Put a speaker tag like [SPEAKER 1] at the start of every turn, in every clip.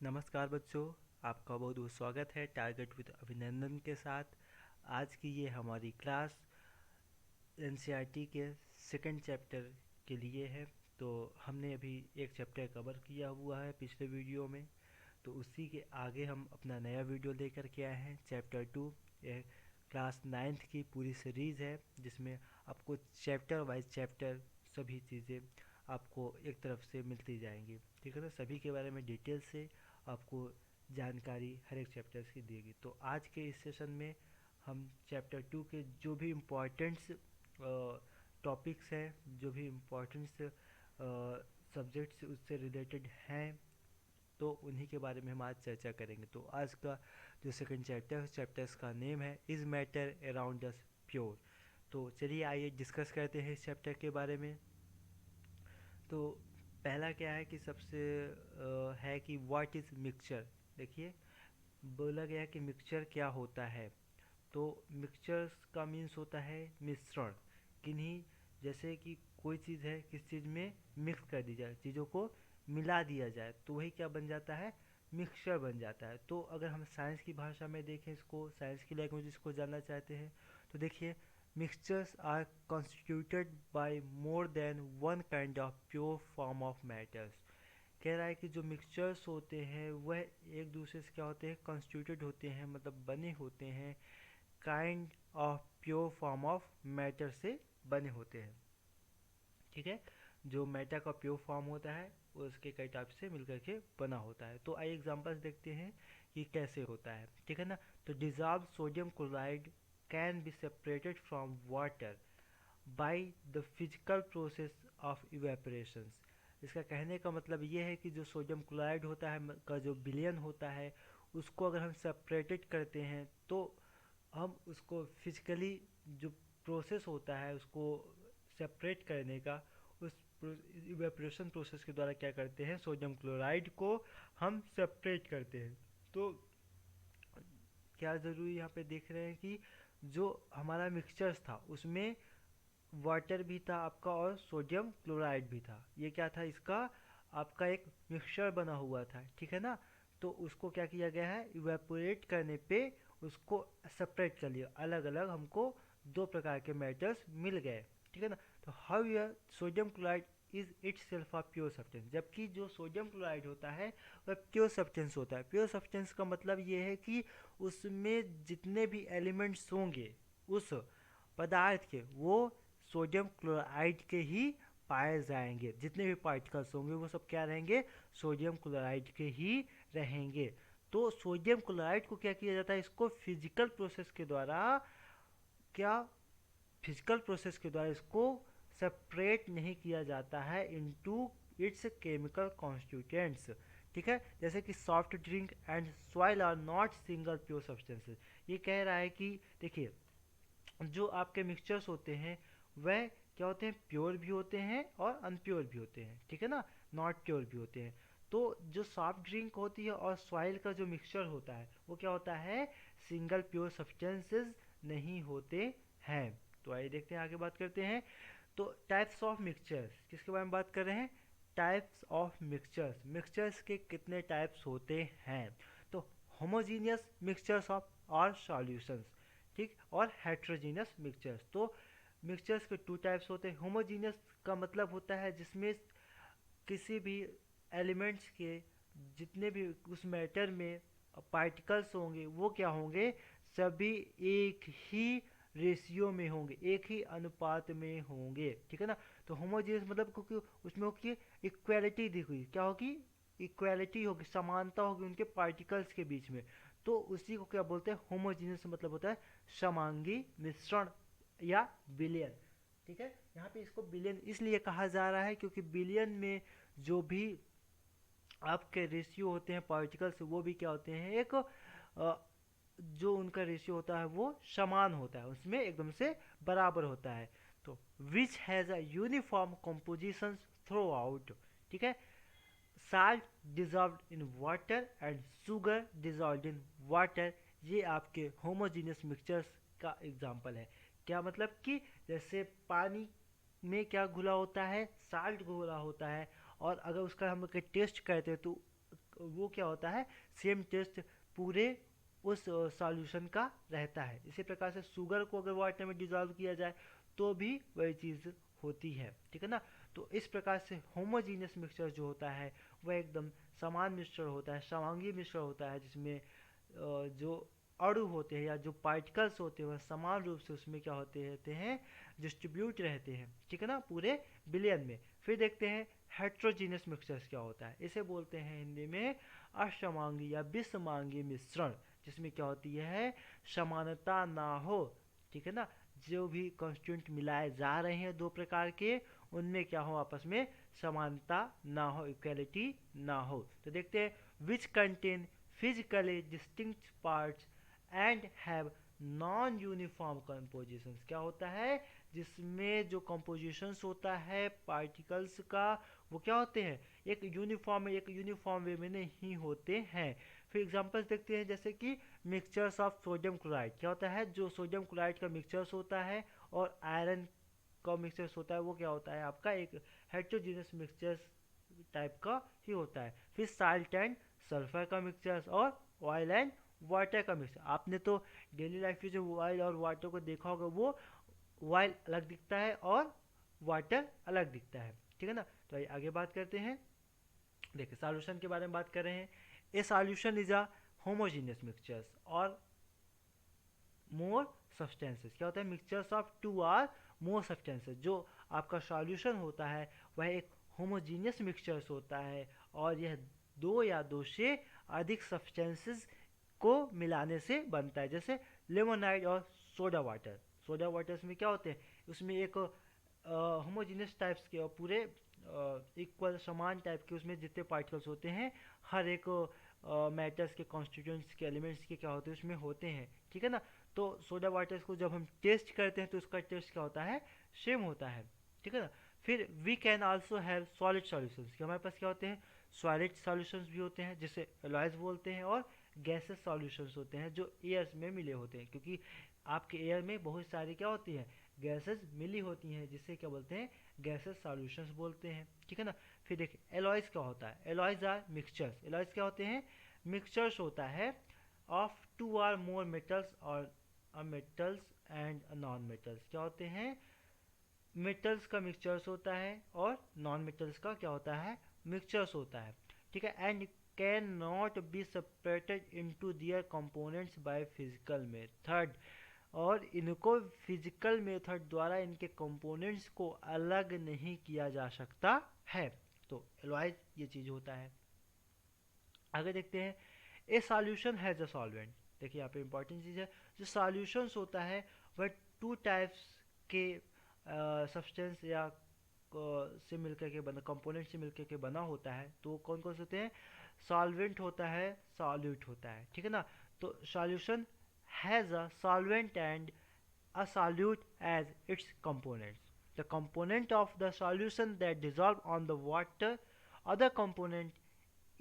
[SPEAKER 1] नमस्कार बच्चों, आपका बहुत बहुत स्वागत है टारगेट विद अभिनंदन के साथ। आज की ये हमारी क्लास एनसीईआरटी के सेकंड चैप्टर के लिए है। तो हमने अभी एक चैप्टर कवर किया हुआ है पिछले वीडियो में, तो उसी के आगे हम अपना नया वीडियो लेकर के आए हैं चैप्टर 2। ये क्लास 9th की पूरी सीरीज़ है जिसमें आपको चैप्टर वाइज चैप्टर सभी चीज़ें आपको एक तरफ से मिलती जाएंगी। ठीक है ना, सभी के बारे में डिटेल से आपको जानकारी हर एक चैप्टर्स की देगी। तो आज के इस सेशन में हम चैप्टर 2 के जो भी इम्पोर्टेंट्स टॉपिक्स हैं, जो भी इम्पोर्टेंट्स सब्जेक्ट्स उससे रिलेटेड हैं, तो उन्हीं के बारे में हम आज चर्चा करेंगे। तो आज का जो सेकंड चैप्टर है, चैप्टर्स का नेम है is matter around us pure. तो चलिए आइए डिस्कस करते हैं इस चैप्टर के बारे में। तो पहला क्या है कि सबसे है कि व्हाट इज़ मिक्सचर। देखिए, बोला गया कि मिक्सचर क्या होता है। तो मिक्सचर्स का मीन्स होता है मिश्रण। किन्हीं, जैसे कि कोई चीज़ है, किस चीज़ में मिक्स कर दी जाए, चीज़ों को मिला दिया जाए, तो वही क्या बन जाता है, मिक्सचर बन जाता है। तो अगर हम साइंस की भाषा में देखें, इसको साइंस की लैंग्वेज इसको जानना चाहते हैं, तो देखिए, mixtures are constituted by more than one kind of pure form of matters. कह रहा है कि जो मिक्सचर्स होते हैं वह एक दूसरे से क्या होते हैं, कॉन्स्टिट्यूटेड होते हैं, मतलब बने होते हैं kind of pure form of matter से बने होते हैं। ठीक है, जो मैटर का प्योर फॉर्म होता है वो उसके कई टाइप से मिलकर के बना होता है। तो आइए एग्जांपल्स देखते हैं कि कैसे होता है। ठीक है ना, तो dissolve sodium chloride can be separated from water by the physical process of evaporation. इसका कहने का मतलब ये है कि जो सोडियम क्लोराइड होता है का जो विलयन होता है, उसको अगर हम सेपरेटेड करते हैं तो हम उसको फिजिकली, जो प्रोसेस होता है उसको सेपरेट करने का, उस इवेपोरेशन प्रोसेस के द्वारा क्या करते हैं, सोडियम क्लोराइड को हम सेपरेट करते हैं। तो क्या ज़रूरी यहाँ पे देख रहे हैं कि जो हमारा मिक्सचर्स था उसमें वाटर भी था आपका और सोडियम क्लोराइड भी था। ये क्या था, इसका आपका एक मिक्सचर बना हुआ था। ठीक है ना, तो उसको क्या किया गया है, इवेपोरेट करने पे उसको सेपरेट कर लिया, अलग अलग हमको दो प्रकार के मेटल्स मिल गए। ठीक है ना, तो हाउ यह sodium chloride is it self a pure substance. जबकि जो सोडियम क्लोराइड होता है वह प्योर सब्सटेंस होता है। प्योर सब्सटेंस का मतलब ये है कि उसमें जितने भी एलिमेंट्स होंगे उस पदार्थ के, वो सोडियम क्लोराइड के ही पाए जाएंगे। जितने भी पार्टिकल्स होंगे वो सब क्या रहेंगे, सोडियम क्लोराइड के ही रहेंगे। तो सोडियम क्लोराइड को क्या किया जाता है, इसको फिजिकल प्रोसेस के द्वारा, क्या, फिजिकल प्रोसेस के द्वारा इसको सेपरेट नहीं किया जाता है इनटू इट्स केमिकल कॉन्स्टिट्यूएंट्स। ठीक है, जैसे कि soft drink and soil are not single pure substances. ये कह रहा है कि देखिए, जो आपके मिक्सचर्स होते हैं वह क्या होते हैं, प्योर भी होते हैं और अनप्योर भी होते हैं। ठीक है ना, नॉट प्योर भी होते हैं। तो जो सॉफ्ट ड्रिंक होती है और सॉइल का जो मिक्सचर होता है वो क्या होता है, सिंगल प्योर सब्सटेंसेस नहीं होते हैं। तो आइए देखते हैं, आगे बात करते हैं। तो टाइप्स ऑफ मिक्सचर्स किसके बारे में बात कर रहे हैं, टाइप्स ऑफ मिक्सचर्स। मिक्सचर्स के कितने टाइप्स होते हैं, तो होमोजीनियस मिक्सचर्स ऑफ और सॉल्यूशंस, ठीक, और हेट्रोजीनियस मिक्सचर्स। तो मिक्सचर्स के टू टाइप्स होते हैं। होमोजीनियस का मतलब होता है जिसमें किसी भी एलिमेंट्स के जितने भी उस मैटर में पार्टिकल्स होंगे वो क्या होंगे, सभी एक ही रेशियो में होंगे, एक ही अनुपात में होंगे। ठीक है ना, तो होमोजीनियस मतलब क्योंकि उसमें होगी इक्वालिटी, दिखी क्या होगी, इक्वालिटी होगी, समानता होगी उनके पार्टिकल्स के बीच में। तो उसी को क्या बोलते हैं, होमोजीनियस मतलब होता है समांगी मिश्रण या विलयन। ठीक है, यहाँ पे इसको बिलियन इसलिए कहा जा रहा है क्योंकि बिलियन में जो भी आपके रेशियो होते हैं पार्टिकल्स, वो भी क्या होते हैं, एक जो उनका रेशियो होता है वो समान होता है, उसमें एकदम से बराबर होता है। तो which has a uniform composition through out. ठीक है, salt dissolved in water and sugar dissolved in water, ये आपके होमोजीनियस मिक्सचर्स का एग्जाम्पल है। क्या मतलब कि जैसे पानी में क्या घुला होता है, साल्ट घुला होता है, और अगर उसका हम टेस्ट करते हैं तो वो क्या होता है, सेम टेस्ट पूरे उस सॉल्यूशन का रहता है। इसी प्रकार से शुगर को अगर वाटर में डिजॉल्व किया जाए तो भी वही चीज़ होती है, ठीक है ना। तो इस प्रकार से होमोजीनियस मिक्सचर जो होता है वह एकदम समान मिश्रण होता है, समांगी मिश्रण होता है, जिसमें जो अणु होते हैं या जो पार्टिकल्स होते हैं वह समान रूप से उसमें क्या होते रहते हैं, डिस्ट्रीब्यूट रहते हैं, ठीक है ना, पूरे बिलियन में। फिर देखते हैं हेट्रोजीनियस मिक्सचर्स क्या होता है। इसे बोलते हैं हिंदी में असमांगी या विषमांगी मिश्रण, जिसमें क्या होती है, समानता ना हो, ठीक है ना। जो भी कॉन्स्टिट्यूंट मिलाए जा रहे हैं दो प्रकार के, उनमें क्या हो, आपस में समानता ना हो, इक्वलिटी ना हो। तो देखते हैं which contain physically distinct parts and have non uniform compositions. क्या होता है, जिसमें जो कंपोजिशंस होता है पार्टिकल्स का वो क्या होते हैं, एक यूनिफॉर्म वे में नहीं होते हैं। फिर एग्जांपल्स देखते हैं, जैसे कि मिक्सचर्स ऑफ सोडियम क्लोराइड। क्या होता है, जो सोडियम क्लोराइड का मिक्सचर्स होता है और आयरन का मिक्सचर्स होता है, वो क्या होता है आपका एक हेट्रोजीनियस मिक्सचर्स टाइप का ही होता है। फिर साल्ट एंड सल्फर का मिक्सचर्स और ऑयल एंड वाटर का मिक्सचर। आपने तो डेली लाइफ में जो ऑयल और वाटर को देखा होगा, वो ऑयल अलग दिखता है और वाटर अलग दिखता है, ठीक है ना। तो आइए आगे बात करते हैं। देखिए सॉल्यूशन के बारे में बात कर रहे हैं। A solution is a homogeneous mixtures और मोर सब्सटेंसेस। क्या होता है, mixtures of two or more substances. जो आपका सॉल्यूशन होता है वह एक होमोजीनियस मिक्सचर्स होता है और यह दो या दो से अधिक सब्सटेंसेस को मिलाने से बनता है, जैसे लेमोनाइड और सोडा वाटर। सोडा वाटर्स में क्या होते हैं, उसमें एक होमोजीनियस टाइप्स के और पूरे इक्वल समान टाइप के उसमें जितने पार्टिकल्स होते हैं, हर एक मैटर्स के कॉन्स्टिट्यूएंट्स के एलिमेंट्स के क्या होते हैं उसमें होते हैं, ठीक है ना। तो सोडा वाटर्स को जब हम टेस्ट करते हैं तो उसका टेस्ट क्या होता है, सेम होता है, ठीक है ना। फिर we can also have solid solutions. कि हमारे पास क्या होते हैं, सॉलिड सॉल्यूशंस भी होते हैं जिसे एलॉयज बोलते हैं, और गैसेस सॉल्यूशंस होते हैं जो एयर्स में मिले होते हैं, क्योंकि आपके एयर में बहुत सारी क्या होती है, गैसेस मिली होती हैं, जिससे क्या बोलते हैं, गैसेस सॉल्यूशंस बोलते हैं, ठीक है ना। फिर देखिए एलॉयज क्या होता है, एलॉयज आर मिक्सचर्स। एलॉयज क्या होते हैं, मिक्सचर्स होता है of two or more metals और मेटल्स एंड नॉन मेटल्स। क्या होते हैं, मेटल्स का मिक्सचर्स होता है और नॉन मेटल्स का क्या होता है, मिक्सचर्स होता है, ठीक है। And can not be separated into their components by physical method. और इनको फिजिकल मेथड द्वारा इनके कंपोनेंट्स को अलग नहीं किया जा सकता है। तो एलॉयज ये चीज होता है। आगे देखते हैं, a solution has a solvent. देखिए यहाँ पे इंपॉर्टेंट चीज है, जो सॉल्यूशंस होता है वह टू टाइप्स के सब्सटेंस या से मिलकर के बना, कंपोनेंट से मिलकर के बना होता है। तो कौन कौन से होते हैं, सॉल्वेंट होता है, सॉल्यूट होता है, ठीक है ना। तो solution has a solvent and a solute as its components. The component of the solution that dissolve on the water, other component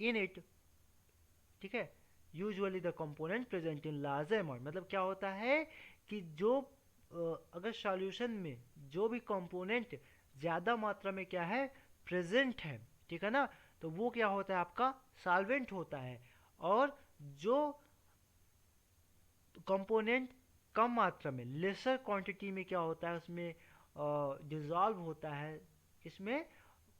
[SPEAKER 1] in it, ठीक है, usually the component present in larger amount. मतलब क्या होता है कि जो अगर solution में जो भी कंपोनेंट ज़्यादा मात्रा में क्या है, प्रेजेंट है, ठीक है ना, तो वो क्या होता है, आपका सॉल्वेंट होता है। और जो कंपोनेंट कम मात्रा में, लेसर क्वांटिटी में क्या होता है, उसमें डिजॉल्व होता है इसमें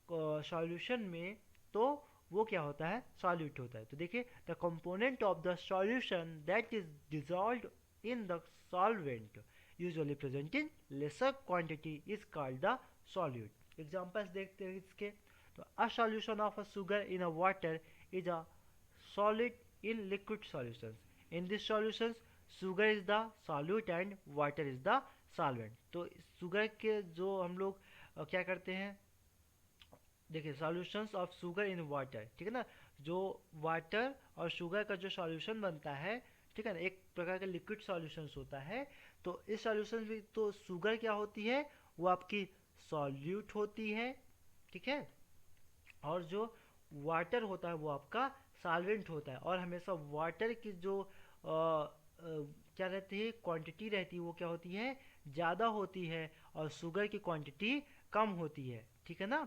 [SPEAKER 1] सॉल्यूशन में, तो वो क्या होता है, सॉल्यूट होता है। तो देखिए, the component of the solution that is dissolved in the solvent usually present in laser quantity is called the solute. Examples देखते हैं इसके। तो a solution of a sugar in a water is a solid in liquid solutions. In this solutions sugar is the solute and water is the solvent. तो sugar के जो हम लोग क्या करते हैं, देखिए solutions of sugar in water, ठीक है ना, जो वाटर और शुगर का जो सॉल्यूशन बनता है, ठीक है ना, एक प्रकार का लिक्विड सॉल्यूशंस होता है। तो इस सॉल्यूशन में तो शुगर क्या होती है, वो आपकी सॉल्यूट होती है, ठीक है, और जो वाटर होता है वो आपका सॉल्वेंट होता है। और हमेशा वाटर की जो क्या रहती है, क्वांटिटी रहती है, वो क्या होती है, ज़्यादा होती है, और शुगर की क्वांटिटी कम होती है, ठीक है ना।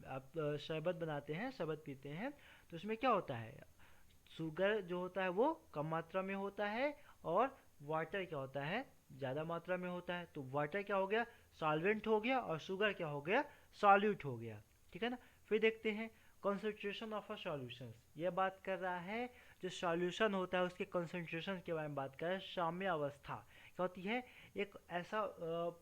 [SPEAKER 1] आप शरबत बनाते हैं, शरबत पीते हैं, तो उसमें क्या होता है, शुगर जो होता है वो कम मात्रा में होता है और वाटर क्या होता है ज़्यादा मात्रा में होता है। तो वाटर क्या हो गया, सॉल्वेंट हो गया, और शुगर क्या हो गया, सॉल्यूट हो गया। ठीक है ना। फिर देखते हैं कॉन्सेंट्रेशन ऑफ अ सॉल्यूशन। यह बात कर रहा है जो सॉल्यूशन होता है उसके कॉन्सेंट्रेशन के बारे में बात कर रहा है। साम्य अवस्था क्या होती है, एक ऐसा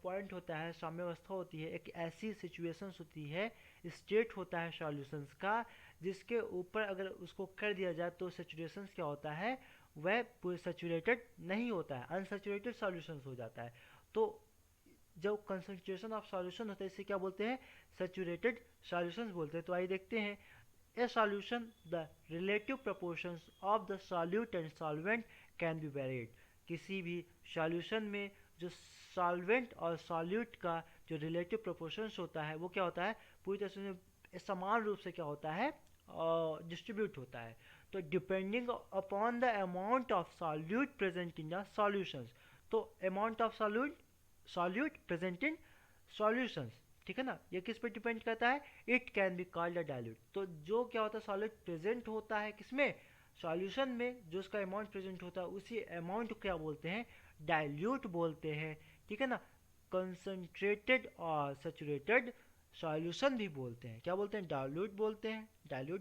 [SPEAKER 1] पॉइंट होता है, साम्य अवस्था होती है, एक ऐसी सिचुएशंस होती है, स्टेट होता है सॉल्यूशंस का, जिसके ऊपर अगर उसको कर दिया जाए तो सैचुरेशंस क्या होता है, वह पूरे सैचुरेटेड नहीं होता है, अनसैचुरेटेड सॉल्यूशंस हो जाता है। तो जो कंसंट्रेशन ऑफ सॉल्यूशन होता है इसे क्या बोलते हैं, सैचुरेटेड सॉल्यूशंस बोलते हैं। तो आइए देखते हैं a solution the relative proportions of the solute and solvent can be varied. किसी भी सॉल्यूशन में जो सॉल्वेंट और सॉल्यूट का जो रिलेटिव प्रोपोर्शंस होता है वो क्या होता है, पूरी तरह से समान रूप से क्या होता है, डिस्ट्रीब्यूट होता है। तो depending upon the amount of solute present in the solutions, तो amount of solute present in solutions, ठीक है ना, ये किस पे डिपेंड करता है, it can be called a dilute. तो जो क्या होता है सॉल्यूट प्रेजेंट होता है किसमें, सॉल्यूशन में, जो उसका अमाउंट प्रेजेंट होता है उसी अमाउंट को क्या बोलते हैं, डाइल्यूट बोलते हैं। ठीक है ना। कंसंट्रेटेड और सैचुरेटेड सॉल्यूशन भी बोलते हैं, क्या बोलते हैं, डाइल्यूट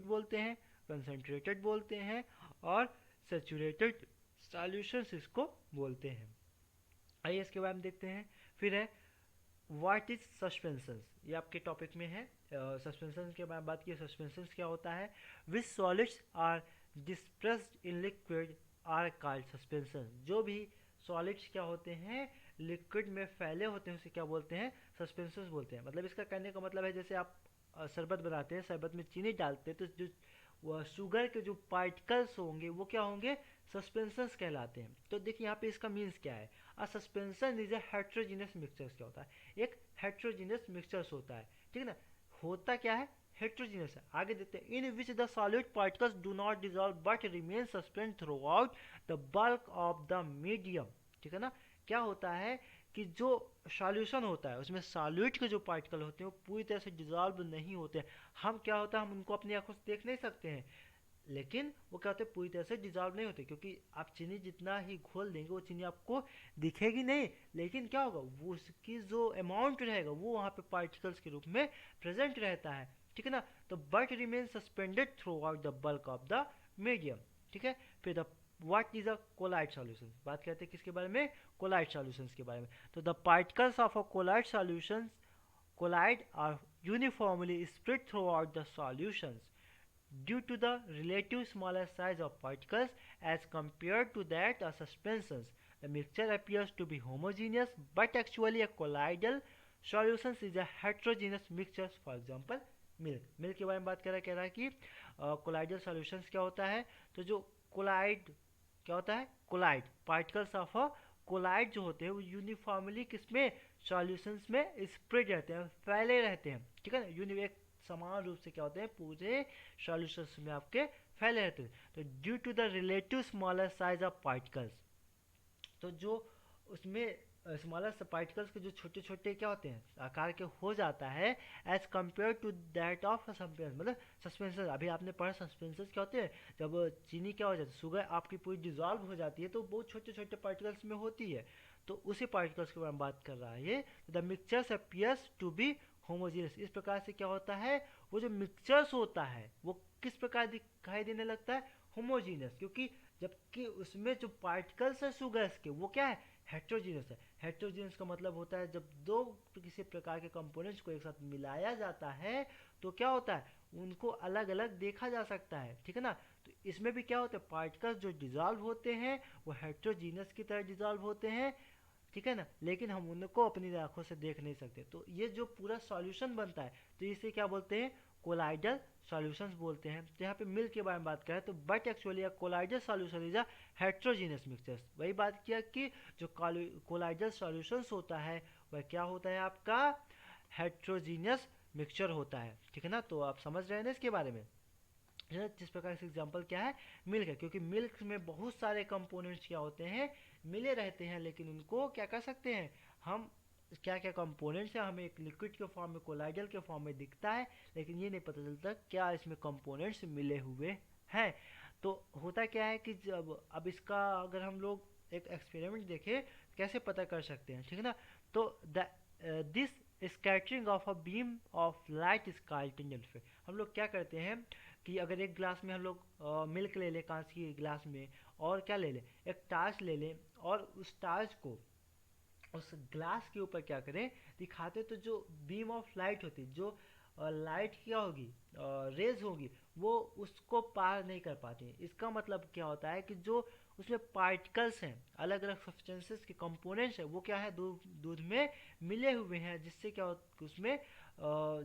[SPEAKER 1] बोलते हैं, कंसंट्रेटेड बोलते हैं, और सैचुरेटेड सॉल्यूशंस इसको बोलते हैं। आइए इसके बारे में देखते हैं। फिर है व्हाट इज सस्पेंशंस, ये आपके टॉपिक में है। सस्पेंशन के बारे में बात की, सस्पेंशंस क्या होता है, which solids are dispersed in liquid are called suspension. जो भी सॉलिड्स क्या होते हैं लिक्विड में फैले होते हैं उसे क्या बोलते हैं, सस्पेंशंस बोलते हैं। मतलब इसका कहने का मतलब है जैसे आप शरबत बनाते हैं, शरबत में चीनी डालते हैं, तो जो शुगर के जो पार्टिकल्स होंगे वो क्या होंगे, सस्पेंशंस कहलाते हैं। तो देखिए यहाँ पे इसका मीन्स क्या है, अ suspension is a heterogeneous mixtures, क्या होता है, एक हेट्रोजीनियस मिक्सचर्स होता है। ठीक है ना, होता क्या है, हेट्रोजीनियस है। आगे देखते हैं, in which the solid particles do not dissolve but remain suspend throughout the bulk of the medium. ठीक है ना, क्या होता है कि जो सॉल्यूशन होता है उसमें सॉल्यूट के जो पार्टिकल होते हैं वो पूरी तरह से डिजॉल्व नहीं होते हैं। हम क्या होता है, हम उनको अपनी आंखों से देख नहीं सकते हैं, लेकिन वो क्या होते हैं पूरी तरह से डिजॉल्व नहीं होते, क्योंकि आप चीनी जितना ही घोल देंगे वो चीनी आपको दिखेगी नहीं, लेकिन क्या होगा, वो उसकी जो अमाउंट रहेगा वो वहाँ पे पार्टिकल्स के रूप में प्रेजेंट रहता है। ठीक है ना। तो but remain suspended through out the bulk of the medium. ठीक है। फिर the what is a colloid solution, बात करते हैं किसके बारे में, कोलाइड सॉल्यूशंस के बारे में। तो the particles of a collide solutions collide are uniformly spread throughout the solutions due to the relative smaller size of particles as compared to that of suspensions. The mixture appears to be homogeneous, but actually a colloidal solution is a heterogeneous mixture. For example, milk के बारे में बात कर रहा है, कह रहा है कि कोलाइडल सॉल्यूशंस क्या होता है, तो जो कोलाइड क्या होता है, colloid particles of a colloid जो होते हैं वो यूनिफॉर्मली किसमें, सॉल्यूशंस में स्प्रेड रहते हैं, फैले रहते हैं। ठीक है ना, एक समान रूप से क्या होते हैं पूरे सॉल्यूशंस में आपके फैले रहते हैं। तो due to the relative smaller size of particles, तो जो उसमें स्मॉलर पार्टिकल्स के जो छोटे छोटे क्या होते हैं आकार के हो जाता है, as compare to that of suspension. मतलब सस्पेंशन अभी आपने पढ़ा, सस्पेंशन क्या होते हैं, जब चीनी क्या हो जाती है, शुगर आपकी पूरी डिजॉल्व हो जाती है तो बहुत छोटे छोटे पार्टिकल्स में होती है, तो उसी पार्टिकल्स के बारे में बात कर रहा है ये। The mixtures appears to be homogeneous, इस प्रकार से क्या होता है, वो जो मिक्सचर्स होता है वो किस प्रकार दिखाई देने लगता है, होमोजीनियस, क्योंकि जबकि उसमें जो पार्टिकल्स है शुगर्स के वो क्या है, हेट्रोजीनियस है। हेट्रोजीनियस का मतलब होता है जब दो किसी प्रकार के कंपोनेंट्स को एक साथ मिलाया जाता है तो क्या होता है, उनको अलग अलग देखा जा सकता है। ठीक है ना, तो इसमें भी क्या होता है, पार्टिकल्स जो डिजॉल्व होते हैं वो हेट्रोजीनियस की तरह डिजॉल्व होते हैं। ठीक है ना, लेकिन हम उनको अपनी आंखों से देख नहीं सकते। तो ये जो पूरा सॉल्यूशन बनता है तो इसे क्या बोलते हैं, कोलाइडल सॉल्यूशंस बोलते हैं। तो यहाँ पे मिल्क के बारे में बात करें तो but actually a colloidal solution is a heterogeneous mixtures. वही बात किया कि जो कोलाइडल सॉल्यूशंस होता है वह क्या होता है आपका, हेट्रोजीनियस मिक्सचर होता है। ठीक है ना, तो आप समझ रहे हैं ना इसके बारे में। जिस प्रकार से एग्जांपल क्या है, मिल्क है, क्योंकि मिल्क में बहुत सारे कंपोनेंट्स क्या होते हैं, मिले रहते हैं, लेकिन उनको क्या कर सकते हैं हम, क्या क्या कंपोनेंट्स है हमें एक लिक्विड के फॉर्म में, कोलाइडल के फॉर्म में दिखता है, लेकिन ये नहीं पता चलता क्या इसमें कंपोनेंट्स मिले हुए हैं। तो होता क्या है कि जब अब इसका अगर हम लोग एक एक्सपेरिमेंट देखें कैसे पता कर सकते हैं, ठीक है ना। तो the this scattering of a beam of light is called Tyndall effect. हम लोग क्या करते हैं कि अगर एक ग्लास में हम लोग मिल्क ले लें कांच की गिलास में, और क्या ले लें, एक टार्च ले लें, और उस टार्च को उस ग्लास के ऊपर क्या करें, दिखाते, तो जो बीम ऑफ लाइट होती है, जो लाइट क्या होगी, रेज होगी, वो उसको पार नहीं कर पाती। इसका मतलब क्या होता है कि जो उसमें पार्टिकल्स हैं, अलग अलग सब्सटेंसेस के कंपोनेंट्स हैं, वो क्या है, दूध दूध में मिले हुए हैं, जिससे क्या होता है उसमें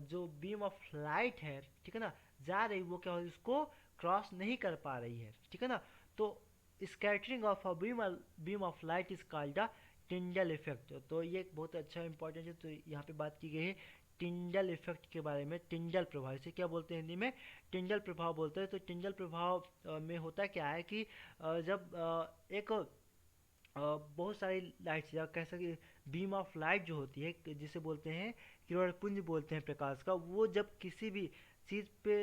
[SPEAKER 1] जो बीम ऑफ लाइट है, ठीक है ना, जा रही, वो क्या हो, उसको क्रॉस नहीं कर पा रही है, ठीक है ना। तो scattering of a beam of light is called the Tyndall effect. तो ये एक बहुत अच्छा इंपॉर्टेंट है। तो यहाँ पे बात की गई है टिंडल इफेक्ट के बारे में। टिंडल प्रभाव, इसे क्या बोलते हैं हिंदी में, टिंडल प्रभाव बोलते हैं। तो टिंडल प्रभाव में होता क्या है कि जब एक बहुत सारी लाइट्स, या कह सके बीम ऑफ लाइट जो होती है, जिसे बोलते हैं किरण पुंज बोलते हैं प्रकाश का, वो जब किसी भी चीज़ पे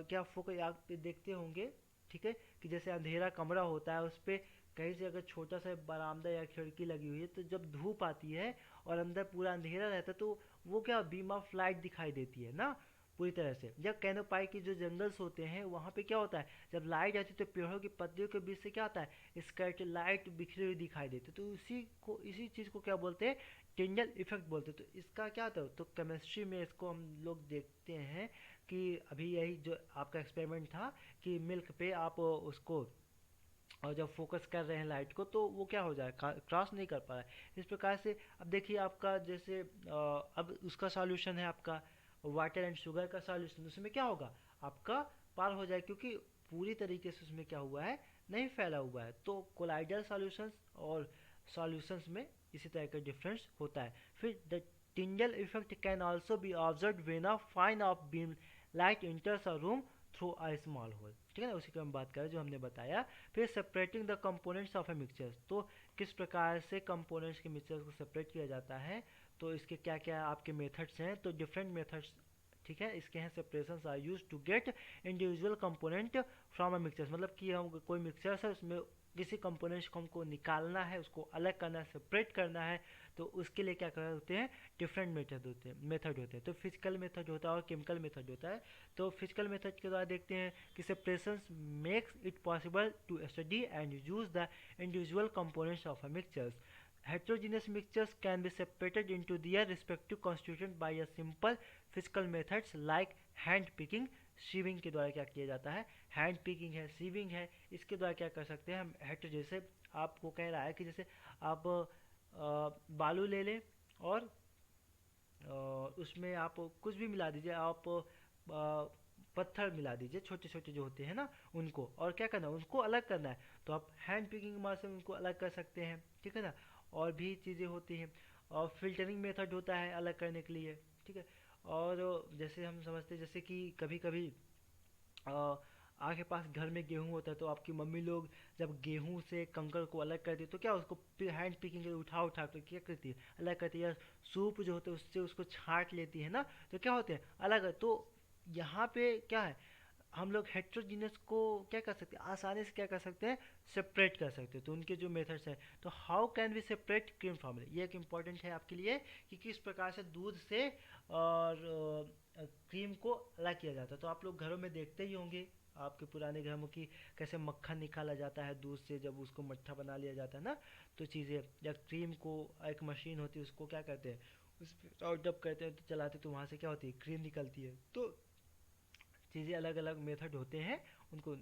[SPEAKER 1] क्या फोकस आप पे देखते होंगे, ठीक है, कि जैसे अंधेरा कमरा होता है, उस पर कहीं से अगर छोटा सा बरामदा या खिड़की लगी हुई है, तो जब धूप आती है और अंदर पूरा अंधेरा रहता है, तो वो क्या बीम ऑफ लाइट दिखाई देती है ना, पूरी तरह से। जब कैनोपाई के जो जंगल्स होते हैं, वहाँ पे क्या होता है, जब लाइट आती है तो पेड़ों की पत्तियों के बीच से क्या आता है, स्कैटर लाइट बिखरी हुई दिखाई देती है। तो इसी चीज़ को क्या बोलते हैं, टिंडल इफेक्ट बोलते हैं। तो इसका क्या होता है, तो केमिस्ट्री में इसको हम लोग देखते हैं कि अभी यही जो आपका एक्सपेरिमेंट था कि मिल्क पे आप उसको और जब फोकस कर रहे हैं लाइट को, तो वो क्या हो जाए, क्रॉस नहीं कर पा रहा है। इस प्रकार से अब देखिए आपका जैसे अब उसका सॉल्यूशन है आपका वाटर एंड शुगर का सॉल्यूशन, उसमें क्या होगा, आपका पार हो जाए, क्योंकि पूरी तरीके से उसमें क्या हुआ है, नहीं फैला हुआ है। तो कोलाइडल सॉल्यूशंस और सॉल्यूशंस में इसी तरह का डिफरेंस होता है। फिर the Tyndall effect can also be observe when a fine of beam light enters a room through a small hole, ठीक है ना, उसी की हम बात करें जो हमने बताया। फिर separating the components of a mixture, तो किस प्रकार से कंपोनेंट्स के मिक्सचर को सेपरेट किया जाता है, तो इसके क्या क्या आपके मेथड्स हैं, तो डिफरेंट मेथड्स, ठीक है, इसके हैं separations are used to get individual component from a mixture. मतलब कि हम कोई मिक्सचर है, उसमें किसी कंपोनेंट्स को हमको निकालना है, उसको अलग करना है, सेपरेट करना है, तो उसके लिए क्या करते हैं, डिफरेंट मेथड होते हैं। तो फिजिकल मेथड होता है और केमिकल मेथड होता है। तो फिजिकल मेथड के द्वारा देखते हैं कि separations makes it possible to study and use the individual components of a mixtures. Heterogeneous mixtures can be separated into their respective constituent by a simple physical methods like hand picking, sieving के द्वारा क्या किया जाता है, hand picking है, sieving है, इसके द्वारा क्या कर सकते हैं हम, जैसे आपको कह रहा है कि जैसे आप बालू ले लें और उसमें आप कुछ भी मिला दीजिए, आप पत्थर मिला दीजिए, छोटे छोटे जो होते हैं ना उनको, और क्या करना है, उनको अलग करना है। तो आप हैंड पिकिंग मार से उनको अलग कर सकते हैं, ठीक है ना। और भी चीज़ें होती हैं, और फिल्टरिंग मेथड होता है अलग करने के लिए, ठीक है। और जैसे हम समझते हैं, जैसे कि कभी कभी आपके पास घर में गेहूँ होता है, तो आपकी मम्मी लोग जब गेहूँ से कंकड़ को अलग करती है, तो क्या उसको हैंड पिकिंग उठा उठा कर क्या करती है, अलग करती है। या सूप जो होता है उससे उसको छाट लेती है ना, तो क्या होते हैं अलग। तो यहाँ पे क्या है, हम लोग हेट्रोजीनियस को क्या कर सकते हैं, आसानी से क्या कर सकते हैं, सेपरेट कर सकते हैं। तो उनके जो मेथड्स हैं, तो how can we separate cream formula, ये एक इम्पॉर्टेंट है आपके लिए कि किस प्रकार से दूध से और क्रीम को अलग किया जाता है। तो आप लोग घरों में देखते ही होंगे, आपके पुराने घरों की कैसे मक्खन निकाला जाता है दूध से, जब उसको मट्ठा बना लिया जाता है ना, तो चीज़ें, या क्रीम को एक मशीन होती है, उसको क्या करते हैं, उस पर और जब करते हैं तो चलाते, तो वहाँ से क्या होती है, क्रीम निकलती है। तो चीज़ें अलग अलग मेथड होते हैं उनको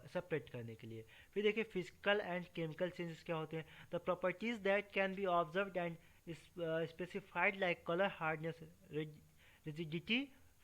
[SPEAKER 1] सेपरेट करने के लिए। फिर देखिए फिजिकल एंड केमिकल चेंजेस क्या होते हैं, the properties that can be observed and specified like colour, hardness, rigidity,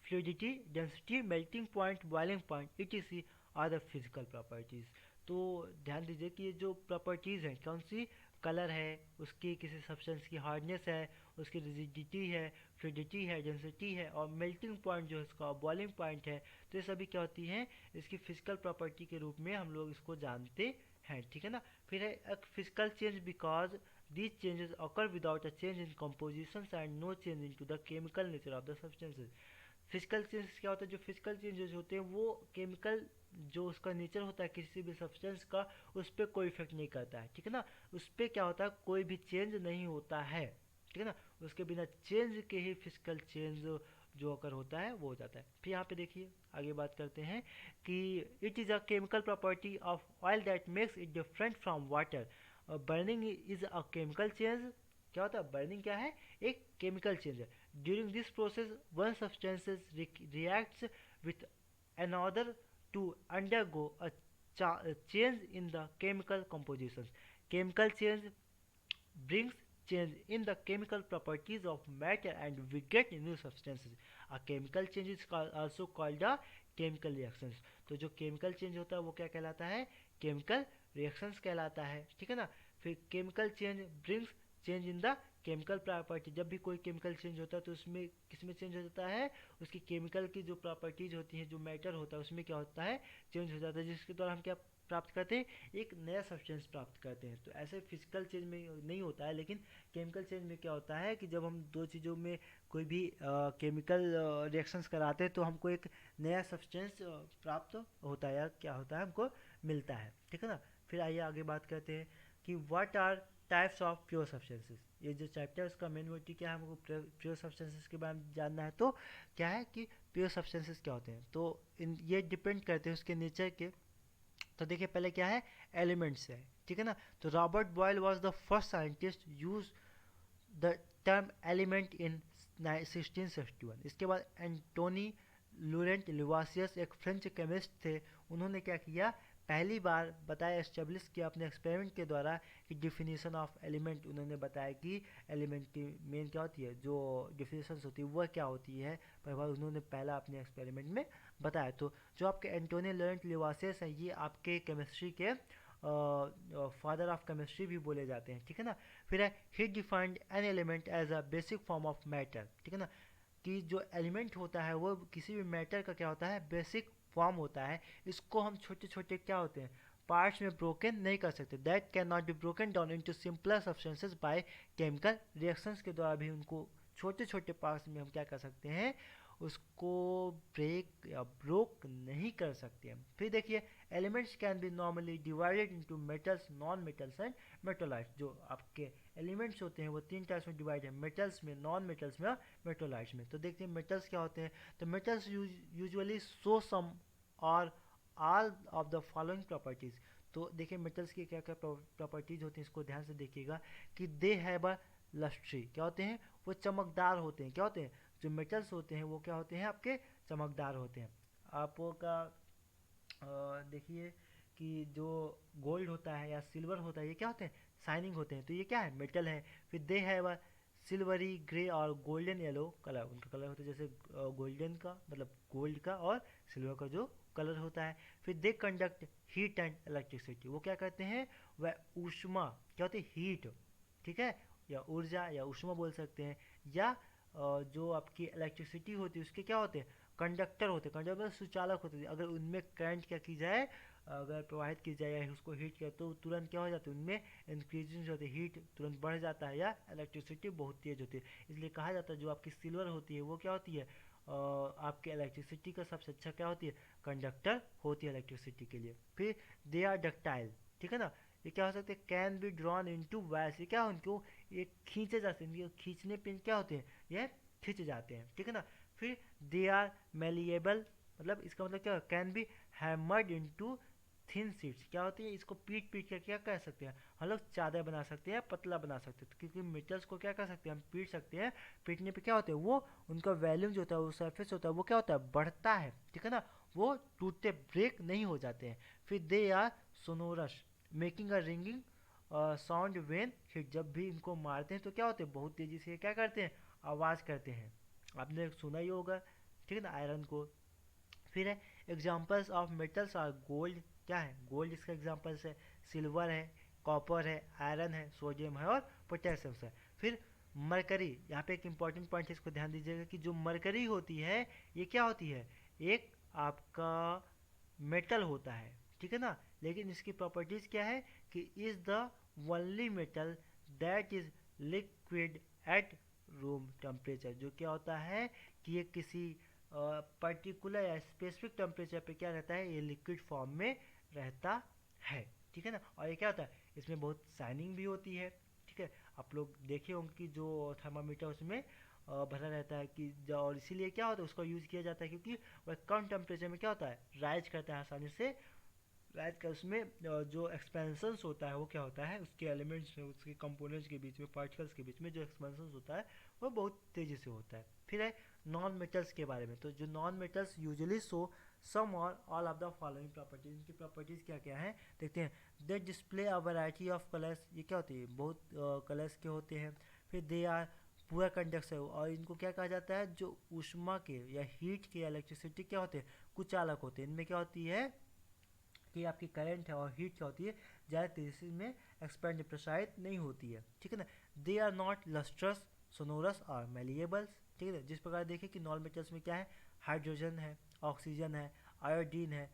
[SPEAKER 1] fluidity, density, melting point, boiling point, etc are the physical properties. तो ध्यान दीजिए कि ये जो प्रॉपर्टीज़ हैं, कौन सी, कलर है, उसकी किसी सब्सटेंस की हार्डनेस है, उसकी रिजिडिटी है, फ्लूइडिटी है, डेंसिटी है, और मेल्टिंग पॉइंट जो है इसका, बॉइलिंग पॉइंट है। तो ये सभी क्या होती हैं, इसकी फिजिकल प्रॉपर्टी के रूप में हम लोग इसको जानते हैं, ठीक है ना। फिर है एक physical change because these changes occur without a change in compositions and no change into the chemical nature of the substances। Physical change क्या होता है, जो फिजिकल चेंजेस होते हैं वो केमिकल जो उसका नेचर होता है किसी भी सब्सटेंस का, उस पर कोई इफेक्ट नहीं करता है, ठीक है ना। उस पर क्या होता है, कोई भी चेंज नहीं होता है, ठीक है ना। उसके बिना चेंज के ही फिजिकल चेंज जो अगर होता है वो हो जाता है। फिर यहाँ पे देखिए आगे बात करते हैं कि it is a chemical property of oil that makes it different from water. Burning is a chemical change. क्या होता है, बर्निंग क्या है, एक केमिकल चेंज है। During this process one substances reacts with another to undergo a change in the chemical compositions. Chemical change brings change in the chemical properties of matter and we get new substances. A chemical change is also called a chemical reactions. तो जो chemical change होता है वो क्या कहलाता है, chemical reactions कहलाता है, ठीक है ना। फिर chemical change brings change in the chemical property, जब भी कोई केमिकल चेंज होता है तो उसमें किसमें चेंज हो जाता है, उसकी केमिकल की जो प्रॉपर्टीज होती हैं, जो मैटर होता है उसमें क्या होता है, चेंज हो जाता है, जिसके द्वारा हम क्या प्राप्त करते हैं, एक नया सब्सटेंस प्राप्त करते हैं। तो ऐसे फिजिकल चेंज में नहीं होता है, लेकिन केमिकल चेंज में क्या होता है कि जब हम दो चीज़ों में कोई भी केमिकल रिएक्शंस कराते हैं तो हमको एक नया सब्सटेंस प्राप्त होता है, या क्या होता है, हमको मिलता है, ठीक है ना। फिर आइए आगे बात करते हैं कि what are types of pure substances. ये जो चैप्टर है उसका मेन मोटिव क्या है, हमको प्योर सब्सटेंसेस के बारे में जानना है। तो क्या है कि प्योर सब्सटेंसेस क्या होते हैं, तो इन ये डिपेंड करते हैं उसके नेचर के। तो देखिए पहले क्या है, एलिमेंट्स है, ठीक है ना। तो Robert Boyle was the first scientist use the term element in 1661। इसके बाद एंटोनी लूरेंट लिवासियस एक फ्रेंच केमिस्ट थे, उन्होंने क्या किया, पहली बार बताया, एस्टेब्लिश किया अपने एक्सपेरिमेंट के द्वारा कि डिफिनीशन ऑफ एलिमेंट। उन्होंने बताया कि एलिमेंट की मेन क्या होती है, जो डिफिनीशन होती है वह क्या होती है, पर बार उन्होंने पहला अपने एक्सपेरिमेंट में बताया। तो जो आपके एंटोनी लॉरेंट लिवासियस हैं, ये आपके केमिस्ट्री के फादर ऑफ केमिस्ट्री भी बोले जाते हैं, ठीक है ना। फिर है he defined an element as a basic form of matter, ठीक है ना, कि जो एलिमेंट होता है वो किसी भी मैटर का क्या होता है, बेसिक फॉर्म होता है। इसको हम छोटे छोटे क्या होते हैं, पार्ट्स में ब्रोकन नहीं कर सकते। That can not be broken down into simpler substances by chemical reactions के द्वारा भी उनको छोटे छोटे पार्ट्स में हम क्या कर सकते हैं, उसको ब्रेक या ब्रोक नहीं कर सकते हैं। फिर देखिए elements can be normally divided into metals, non metals and मेटोलाइट्स। जो आपके एलिमेंट्स होते हैं वो तीन टाइप्स में डिवाइड है, मेटल्स में, नॉन मेटल्स में और मेटोलाइट्स में। तो देखते हैं मेटल्स क्या होते हैं। तो metals usually show some or all of the following properties. तो देखिए मेटल्स की क्या क्या प्रॉपर्टीज होती हैं, इसको ध्यान से देखिएगा कि दे हैव अ लस्ट्री, क्या होते हैं, वो चमकदार होते हैं। क्या होते हैं, जो मेटल्स होते हैं वो क्या होते हैं, आपके चमकदार होते हैं। आपका देखिए कि जो गोल्ड होता है या सिल्वर होता है ये क्या होते हैं, शाइनिंग होते हैं, तो ये क्या है, मेटल है। फिर they have a silvery grey और गोल्डन येलो कलर, उनका कलर होता है जैसे गोल्डन का मतलब गोल्ड का और सिल्वर का जो कलर होता है। फिर they conduct heat and electricity, वो क्या करते हैं, वह ऊष्मा, क्या होती है, हीट, ठीक है, या ऊर्जा या ऊष्मा बोल सकते हैं, या जो आपकी इलेक्ट्रिसिटी होती है उसके क्या होते हैं, कंडक्टर होते हैं। कंडक्टर मतलब सुचालक होते हैं, अगर उनमें करंट क्या की जाए, अगर प्रवाहित की जाए या उसको हीट किया तो तुरंत क्या हो जाता है, उनमें इंक्रीजिंग होती है, हीट तुरंत बढ़ जाता है, या इलेक्ट्रिसिटी बहुत तेज होती है। इसलिए कहा जाता है जो आपकी सिल्वर होती है वो क्या होती है, आपके इलेक्ट्रिसिटी का सबसे अच्छा क्या होती है, कंडक्टर होती है इलेक्ट्रिसिटी के लिए। फिर दे आर डक्टाइल, ठीक है ना, ये क्या हो सकते हैं, कैन बी ड्रॉन इनटू वैस, ये क्या उनको ये खींचे जाते हैं, खींचने पे क्या होते हैं, ये खींच जाते हैं, ठीक है ना। फिर दे आर मेलिएबल, मतलब इसका मतलब क्या, can be hammered into thin sheets, क्या होती है, इसको पीट पीट कर क्या कर सकते हैं, हम लोग चादर बना सकते हैं, पतला बना सकते हैं। क्योंकि मेटल्स को क्या कर सकते हैं, हम पीट सकते हैं, पीटने पे क्या होता है, वो उनका वैल्यूम जो होता है, वो सरफेस होता है वो क्या होता है, बढ़ता है, ठीक है ना, वो टूटते ब्रेक नहीं हो जाते हैं। फिर they are sonorous, making a ringing sound when hit, जब भी इनको मारते हैं तो क्या होते हैं, बहुत तेजी से क्या करते हैं, आवाज़ करते हैं। आपने सुना ही होगा, ठीक है ना, आयरन को। फिर है examples of metals are gold, क्या है, गोल्ड इसका एग्जांपल्स है, सिल्वर है, कॉपर है, आयरन है, सोडियम है और पोटेशियम है। फिर मरकरी, यहाँ पे एक इंपॉर्टेंट पॉइंट है, इसको ध्यान दीजिएगा कि जो मरकरी होती है ये क्या होती है, एक आपका मेटल होता है, ठीक है ना, लेकिन इसकी प्रॉपर्टीज क्या है कि is the only metal that is liquid at room temperature. जो क्या होता है कि ये किसी पर्टिकुलर या स्पेसिफिक टेम्परेचर पे क्या रहता है, ये लिक्विड फॉर्म में रहता है, ठीक है ना। और ये क्या होता है, इसमें बहुत शाइनिंग भी होती है, ठीक है। आप लोग देखे होंगे कि जो थर्मामीटर उसमें भरा रहता है कि और इसीलिए क्या होता है उसका यूज़ किया जाता है, क्योंकि वह कम टेम्परेचर में क्या होता है, राइज करता है आसानी से। राइज का उसमें जो एक्सपेंशंस होता है वो क्या होता है, उसके एलिमेंट्स में, उसके कंपोनेंट्स के बीच में, पार्टिकल्स के बीच में जो एक्सपेंशंस होता है वो बहुत तेज़ी से होता है। फिर है नॉन मेटल्स के बारे में। तो जो non metals usually show some or all of the following properties, इनकी प्रॉपर्टीज़ क्या क्या हैं देखते हैं। They display a variety of colours, ये क्या होती है, बहुत कलर्स के होते हैं। फिर दे आर पूरा कंडक्टर, और इनको क्या कहा जाता है, जो ऊष्मा के या हीट के, इलेक्ट्रिसिटी क्या होते हैं, कुछ चालक होते हैं। इनमें क्या होती है कि आपकी करंट है और हीट क्या होती है, ज़्यादा तेजी में एक्सपेंड प्रसारित नहीं होती है, ठीक है ना। They are not lustrous, sonorous और मेलिएबल्स, ठीक है ना। जिस प्रकार देखिए कि नॉन मेटल्स में क्या है, हाइड्रोजन है, ऑक्सीजन है, आयोडीन है,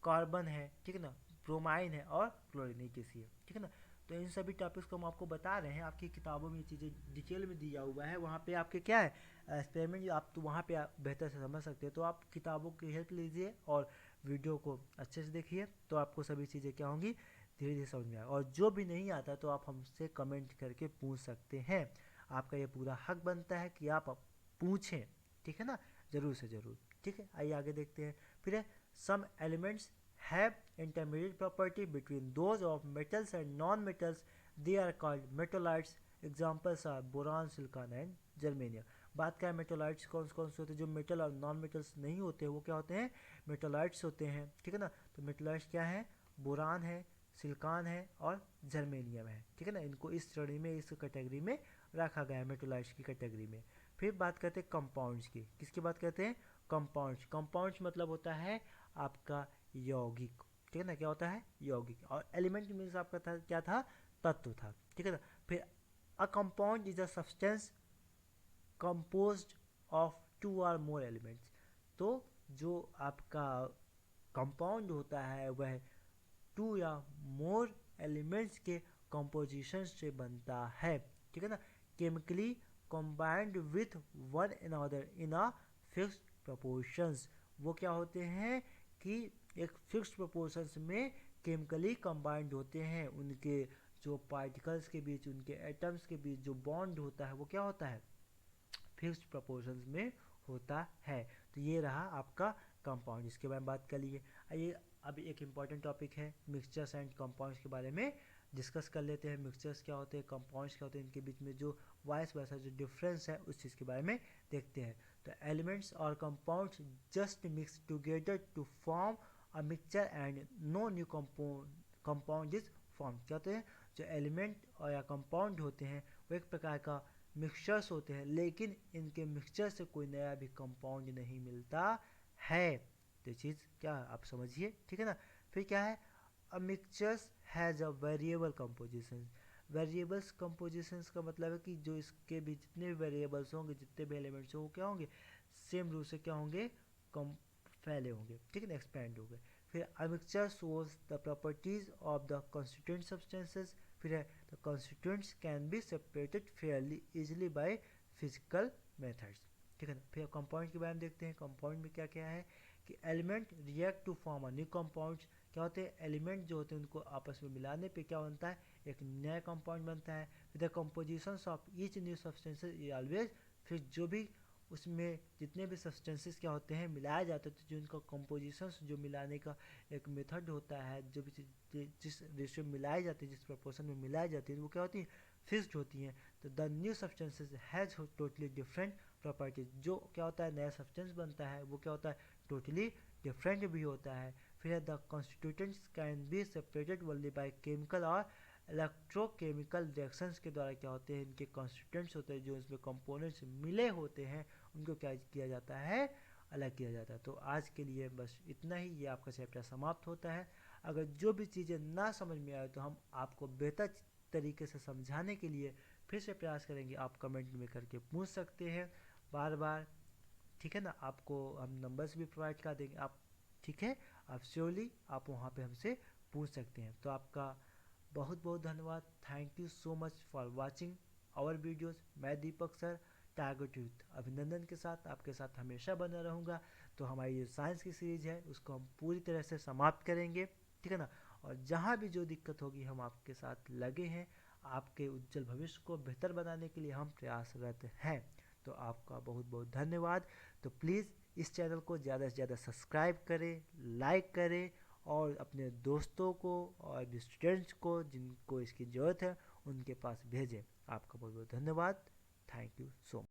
[SPEAKER 1] कार्बन है, ठीक है ना, ब्रोमाइन है और क्लोरीन है, ठीक है ना। तो इन सभी टॉपिक्स को हम आपको बता रहे हैं, आपकी किताबों में ये चीज़ें डिटेल में दिया हुआ है, वहाँ पे आपके क्या है एक्सपेरिमेंट, आप तो वहाँ पे आप बेहतर से समझ सकते हैं। तो आप किताबों की हेल्प लीजिए और वीडियो को अच्छे से देखिए, तो आपको सभी चीज़ें क्या होंगी, धीरे धीरे समझ में आए। और जो भी नहीं आता तो आप हमसे कमेंट करके पूछ सकते हैं, आपका ये पूरा हक बनता है कि आप पूछें, ठीक है ना, ज़रूर से ज़रूर, ठीक है। आइए आगे देखते हैं। फिर है some elements have intermediate property between those of metals and non metals, they are called metalloids. Examples are boron, silicon and germanium. बात क्या है, मेटोलाइट्स कौन कौन से होते हैं, जो मेटल और नॉन मेटल्स नहीं होते वो क्या होते हैं, मेटोलाइट्स होते हैं, ठीक है ना। तो मेटोलाइट्स क्या है, बोरान है, सिलिकॉन है और जर्मेनियम है, ठीक है ना। इनको इस श्रेणी में, इस कैटेगरी में रखा गया है, मेटोलाइट्स की कैटेगरी में। फिर बात करते हैं कंपाउंड्स की। किसकी बात करते हैं, कंपाउंड्स। कंपाउंड्स मतलब होता है आपका यौगिक, ठीक है ना, क्या होता है, यौगिक। और एलिमेंट मीन्स आपका था क्या था, तत्व था, ठीक है ना। फिर a compound is a substance composed of two or more elements। तो जो आपका कंपाउंड होता है वह टू या मोर एलिमेंट्स के कंपोजिशन से बनता है, ठीक है ना। Chemically combined with one another in a fixed proportions। वो क्या होते हैं कि एक फिक्स्ड प्रोपोर्शंस में केमिकली कंबाइंड होते हैं, उनके जो पार्टिकल्स के बीच, उनके एटम्स के बीच जो बॉन्ड होता है वो क्या होता है, फिक्स्ड प्रोपोर्शंस में होता है। तो ये रहा आपका कंपाउंड, इसके बारे में बात कर लिए। आइए अब एक इम्पॉर्टेंट टॉपिक है मिक्सचर्स एंड कंपाउंड्स के बारे में डिस्कस कर लेते हैं। मिक्सचर्स क्या होते हैं, कंपाउंड्स क्या होते हैं, इनके बीच में जो वाइस वर्सा जो डिफरेंस है उस चीज़ के बारे में देखते हैं। तो एलिमेंट्स और compounds just mix together to form a mixture and no new compound is form. क्या होते हैं, जो एलिमेंट और या कंपाउंड होते हैं वो एक प्रकार का मिक्सचर्स होते हैं, लेकिन इनके मिक्सचर से कोई नया भी कंपाउंड नहीं मिलता है। तो चीज़ क्या आप समझिए, ठीक है ना। फिर क्या है, a mixtures has a variable composition. Variables compositions का मतलब है कि जो इसके भी जितने भी वेरिएबल्स होंगे, जितने भी एलिमेंट्स होंगे, क्या होंगे, सेम रूप से क्या होंगे, कम फैले होंगे, ठीक है ना, एक्सपैंड होंगे। फिर a mixture shows the properties of the constituent substances. फिर है the constituents can be separated fairly easily by physical methods, ठीक है ना। फिर कंपाउंड के बारे में देखते हैं। कंपाउंड में क्या क्या है कि element react to form a new compound. क्या होते हैं, एलिमेंट जो होते हैं उनको आपस में मिलाने पे क्या बनता है, एक नया कंपाउंड बनता है। फिर the composition of each new substances is always, फिर जो भी उसमें जितने भी सब्सटेंसेस क्या होते हैं मिलाए जाते हैं, तो जो इनका कंपोजिशन, जो मिलाने का एक मेथड होता है, जो भी जिस रेशियो में मिलाई जाती है, जिस प्रोपोर्शन में मिलाई जाती है, वो क्या होती है, फिक्स्ड होती हैं। तो the new substances has totally different properties. जो क्या होता है, नया सब्सटेंस बनता है वो क्या होता है, टोटली डिफरेंट भी होता है। फिर the constituents can be separated only by chemical or electrochemical reactions के द्वारा क्या होते हैं, इनके कॉन्स्टिट्यूएंट्स होते हैं, जो इसमें कंपोनेंट्स मिले होते हैं, उनको क्या किया जाता है, अलग किया जाता है। तो आज के लिए बस इतना ही, ये आपका चैप्टर समाप्त होता है। अगर जो भी चीज़ें ना समझ में आए तो हम आपको बेहतर तरीके से समझाने के लिए फिर से प्रयास करेंगे। आप कमेंट में करके पूछ सकते हैं बार बार, ठीक है ना। आपको हम नंबर्स भी प्रोवाइड कर देंगे, आप ठीक है, आप श्योरली आप वहाँ पे हमसे पूछ सकते हैं। तो आपका बहुत बहुत धन्यवाद। Thank you so much for watching our videos. मैं दीपक सर, टारगेट विद अभिनंदन के साथ आपके साथ हमेशा बना रहूँगा। तो हमारी जो साइंस की सीरीज है उसको हम पूरी तरह से समाप्त करेंगे, ठीक है ना। और जहाँ भी जो दिक्कत होगी हम आपके साथ लगे हैं, आपके उज्जवल भविष्य को बेहतर बनाने के लिए हम प्रयासरत हैं। तो आपका बहुत बहुत धन्यवाद। तो प्लीज़ इस चैनल को ज़्यादा से ज़्यादा सब्सक्राइब करें, लाइक करें और अपने दोस्तों को और स्टूडेंट्स को जिनको इसकी ज़रूरत है उनके पास भेजें। आपका बहुत बहुत धन्यवाद। Thank you so much.